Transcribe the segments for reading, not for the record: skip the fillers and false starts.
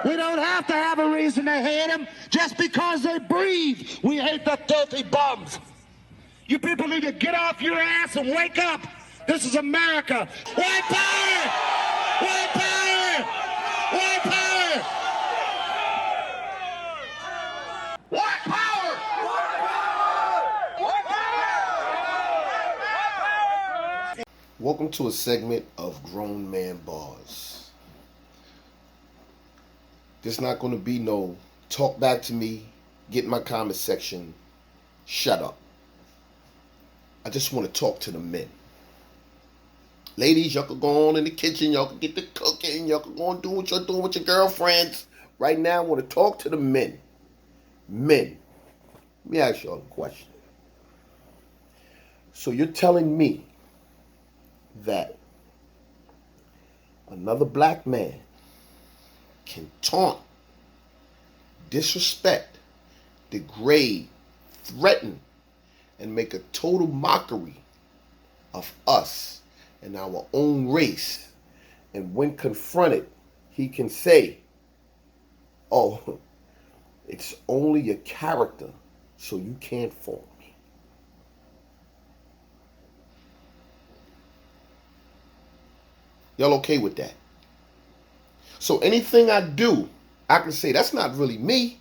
We don't have to have a reason to hate them. Just because they breathe, we hate the filthy bums. You people need to get off your ass and wake up. This is America. White power! White power! White power! White power! White power! Welcome to a segment of Grown Man Bars. There's not going to be no talk back to me, get in my comment section, shut up. I just want to talk to the men. Ladies, y'all can go on in the kitchen, y'all can get the cooking, y'all can go and do what you're doing with your girlfriends. Right now, I want to talk to the men. Men, let me ask y'all a question. So you're telling me that another black man can taunt, disrespect, degrade, threaten, and make a total mockery of us and our own race, and when confronted, he can say, oh, it's only your character, so you can't fault me. Y'all okay with that? So anything I do, I can say, that's not really me.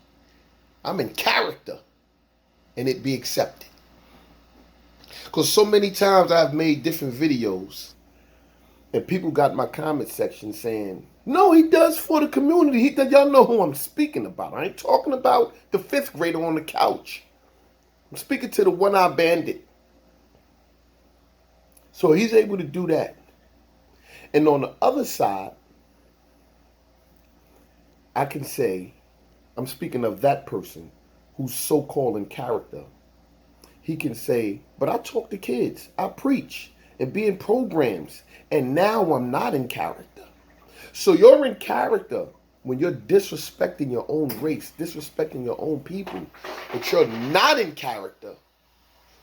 I'm in character. And it be accepted. Because so many times I've made different videos and people got in my comment section saying, no, he does for the community. Y'all know who I'm speaking about. I ain't talking about the 5th grader on the couch. I'm speaking to the one-eyed bandit. So he's able to do that. And on the other side, I can say, I'm speaking of that person who's so-called in character. He can say, but I talk to kids, I preach, and be in programs, and now I'm not in character. So you're in character when you're disrespecting your own race, disrespecting your own people, but you're not in character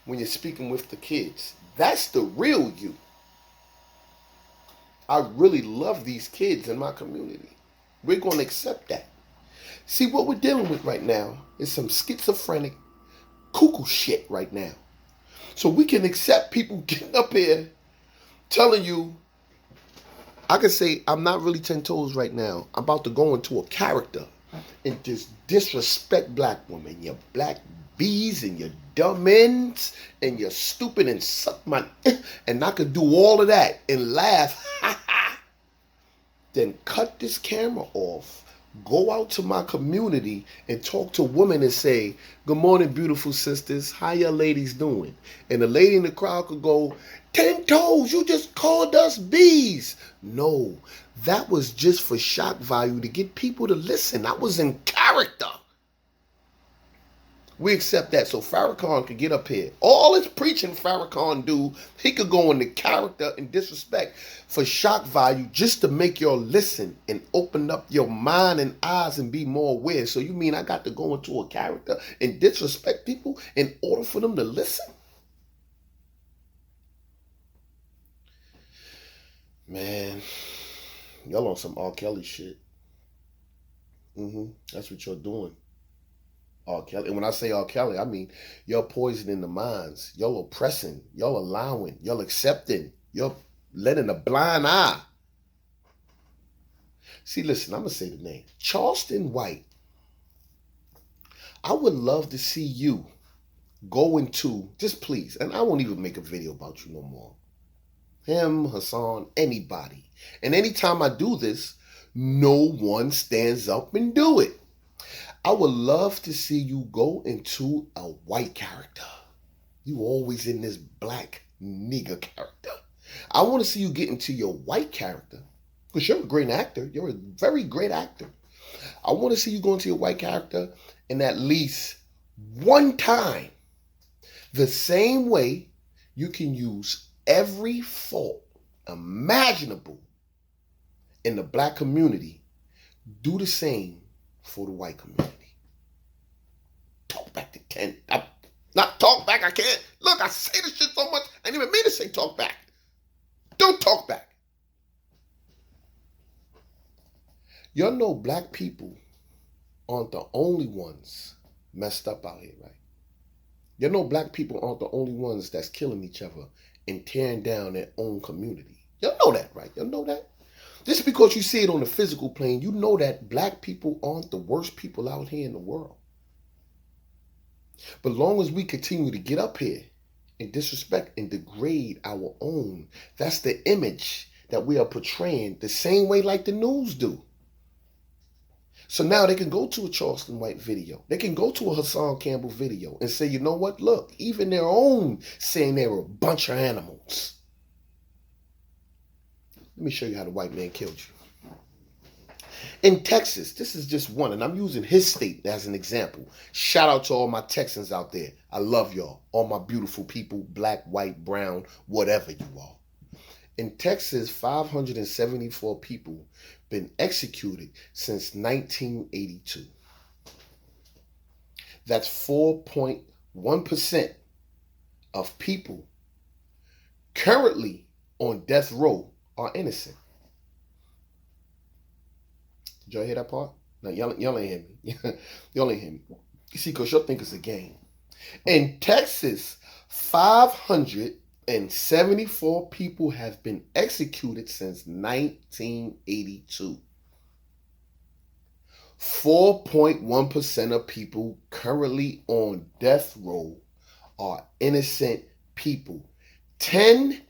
when you're speaking with the kids. That's the real you. I really love these kids in my community. We're going to accept that. See, what we're dealing with right now is some schizophrenic, cuckoo shit right now. So we can accept people getting up here telling you, I can say, I'm not really 10 toes right now. I'm about to go into a character and just disrespect black women, your black bees and your dumb ends and you're stupid and suck my, and I could do all of that and laugh. Then cut this camera off, go out to my community and talk to women and say, good morning, beautiful sisters. How y'all ladies doing? And the lady in the crowd could go, 10 toes, you just called us bees. No, that was just for shock value to get people to listen. I was in character. We accept that. So Farrakhan could get up here. All his preaching Farrakhan do, he could go into character and disrespect for shock value just to make y'all listen and open up your mind and eyes and be more aware. So you mean I got to go into a character and disrespect people in order for them to listen? Man, y'all on some R. Kelly shit. That's what you're doing. R. Kelly. And when I say R. Kelly, I mean you're poisoning the minds. Y'all oppressing. Y'all allowing. Y'all accepting. Y'all letting a blind eye. See, listen, I'm going to say the name. Charleston White. I would love to see you go into, just please, and I won't even make a video about you no more. Him, Hassan, anybody. And anytime I do this, no one stands up and do it. I would love to see you go into a white character. You always in this black nigger character. I want to see you get into your white character because you're a great actor. You're a very great actor. I want to see you go into your white character and at least one time, the same way you can use every fault imaginable in the black community, do the same for the white community. Talk back to Ken. Not talk back, I can't. Look, I say this shit so much, I didn't even mean to say talk back. Don't talk back. Y'all know black people aren't the only ones messed up out here, right? You know black people aren't the only ones that's killing each other and tearing down their own community. You know that, right? You know that? Just because you see it on the physical plane, you know that black people aren't the worst people out here in the world. But long as we continue to get up here and disrespect and degrade our own, that's the image that we are portraying the same way like the news do. So now they can go to a Charleston White video. They can go to a Hassan Campbell video and say, you know what? Look, even their own saying they were a bunch of animals. Let me show you how the white man killed you. In Texas, this is just one, and I'm using his state as an example. Shout out to all my Texans out there. I love y'all. All my beautiful people, black, white, brown, whatever you are. In Texas, 574 people been executed since 1982. That's 4.1% of people currently on death row are innocent. Did y'all hear that part? No, y'all ain't hear me. Y'all ain't hear me. You see, because y'all think it's a game. In Texas, 574 people have been executed since 1982. 4.1% of people currently on death row are innocent people. 10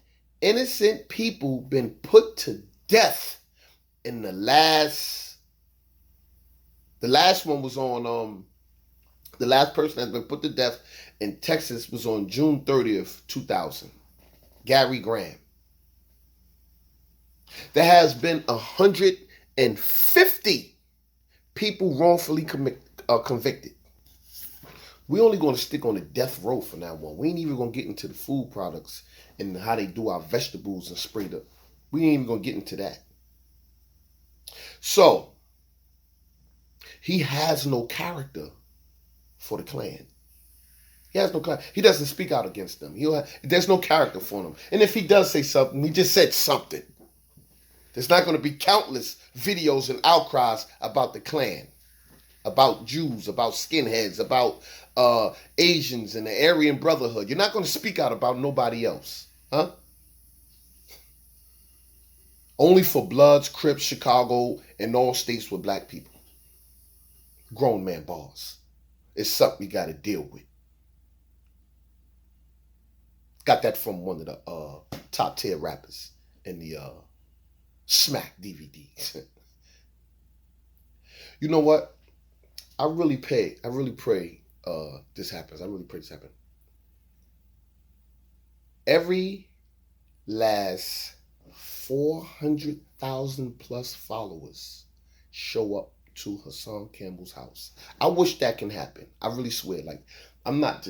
innocent people been put to death in the last one was on the last person that's been put to death in Texas was on June 30th, 2000. Gary Graham. There has been 150 people wrongfully convicted. We only going to stick on the death row for now on. We ain't even going to get into the food products and how they do our vegetables and sprayed up. We ain't even going to get into that. So, he has no character for the Klan. He has no character. He doesn't speak out against them. There's no character for him. And if he does say something, he just said something. There's not going to be countless videos and outcries about the Klan, about Jews, about skinheads, about Asians and the Aryan Brotherhood. You're not going to speak out about nobody else. Huh? Only for Bloods, Crips, Chicago, and all states with black people. Grown man bars. It's something you got to deal with. Got that from one of the top tier rappers in the Smack DVDs. You know what? I really pray this happens. I really pray this happens. Every last 400,000 plus followers show up to Hassan Campbell's house. I wish that can happen. I really swear. Like, I'm not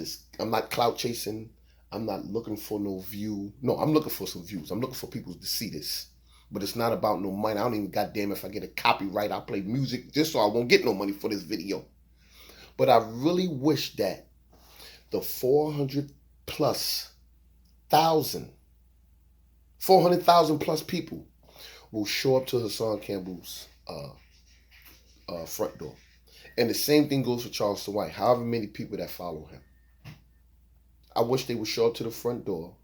clout chasing. I'm not looking for no view. No, I'm looking for some views. I'm looking for people to see this. But it's not about no money. I don't even goddamn if I get a copyright. I'll play music just so I won't get no money for this video. But I really wish that the 400,000 plus people will show up to Hassan Campbell's front door. And the same thing goes for Charleston White, however many people that follow him. I wish they would show up to the front door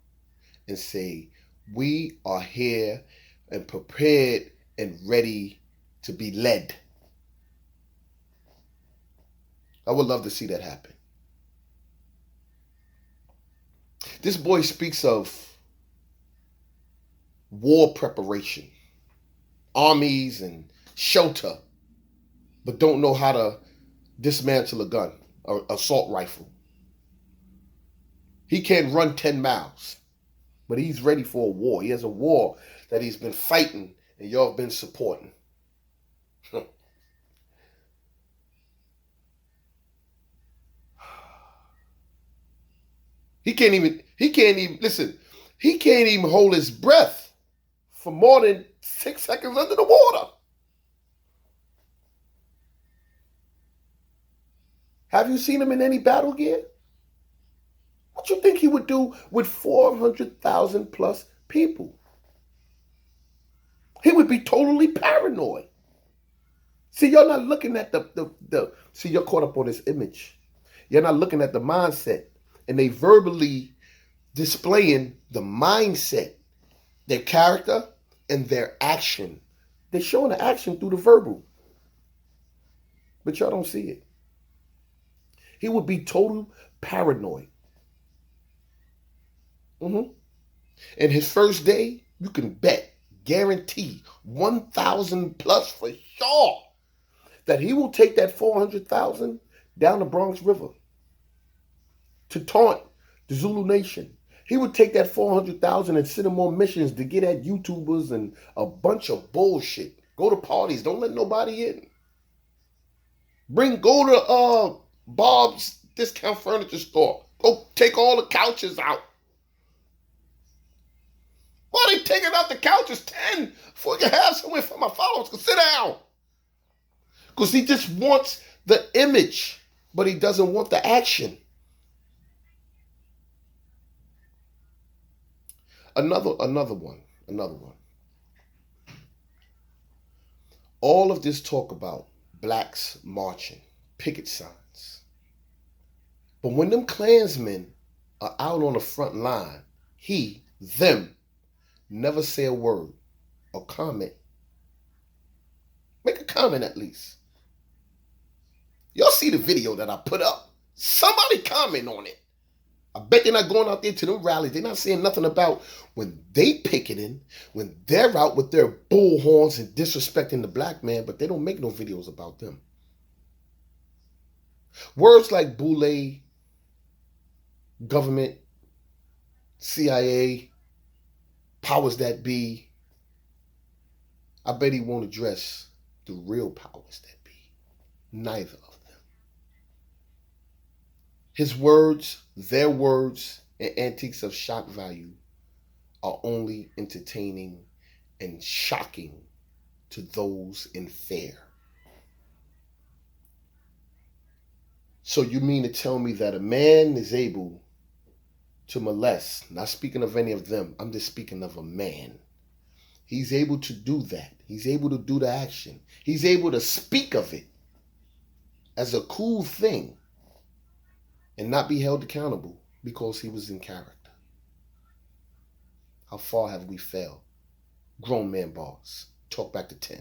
and say, we are here and prepared and ready to be led. I would love to see that happen. This boy speaks of war preparation, armies and shelter, but don't know how to dismantle a gun or assault rifle. He can't run 10 miles, but he's ready for a war. He has a war that he's been fighting and y'all have been supporting. He can't even hold his breath for more than 6 seconds under the water. Have you seen him in any battle gear? What you think he would do with 400,000 plus people? He would be totally paranoid. See, you're not looking at see, you're caught up on this image. You're not looking at the mindset. And they verbally displaying the mindset, their character, and their action. They're showing the action through the verbal. But y'all don't see it. He would be total paranoid. And his first day, you can bet, guarantee, 1,000 plus for sure, that he will take that 400,000 down the Bronx River to taunt the Zulu Nation. He would take that 400,000 and send them on missions to get at YouTubers and a bunch of bullshit. Go to parties. Don't let nobody in. Go to Bob's discount furniture store. Go take all the couches out. Why are they taking out the couches? 10 before you can have somewhere for my followers to sit down. Because he just wants the image, but he doesn't want the action. Another one. All of this talk about blacks marching, picket signs. But when them Klansmen are out on the front line, them, never say a word or comment. Make a comment at least. Y'all see the video that I put up? Somebody comment on it. I bet they're not going out there to them rallies. They're not saying nothing about when they picketing, when they're out with their bullhorns and disrespecting the black man, but they don't make no videos about them. Words like boule, government, CIA, powers that be, I bet he won't address the real powers that be. Neither of them. His words, their words, and antiques of shock value are only entertaining and shocking to those in fear. So you mean to tell me that a man is able to molest, not speaking of any of them, I'm just speaking of a man. He's able to do that. He's able to do the action. He's able to speak of it as a cool thing and not be held accountable because he was in character. How far have we failed? Grown man bars. Talk back to 10.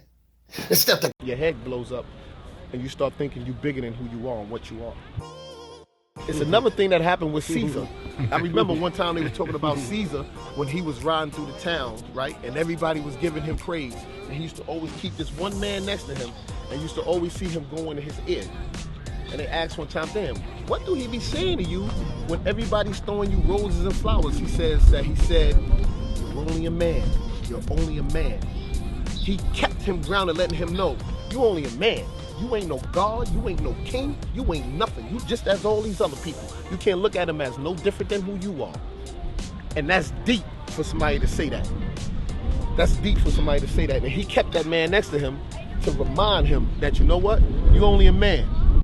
Instead of your head blows up and you start thinking you're bigger than who you are and what you are. It's another thing that happened with Caesar. I remember one time they were talking about Caesar when he was riding through the town, right? And everybody was giving him praise. And he used to always keep this one man next to him and used to always see him go into his ear. And they asked one time, damn, what do he be saying to you when everybody's throwing you roses and flowers? He said, you're only a man. You're only a man. He kept him grounded, letting him know, you only a man. You ain't no God, you ain't no king, you ain't nothing. You just as all these other people. You can't look at him as no different than who you are. And that's deep for somebody to say that. That's deep for somebody to say that. And he kept that man next to him to remind him that, you know what? You only a man.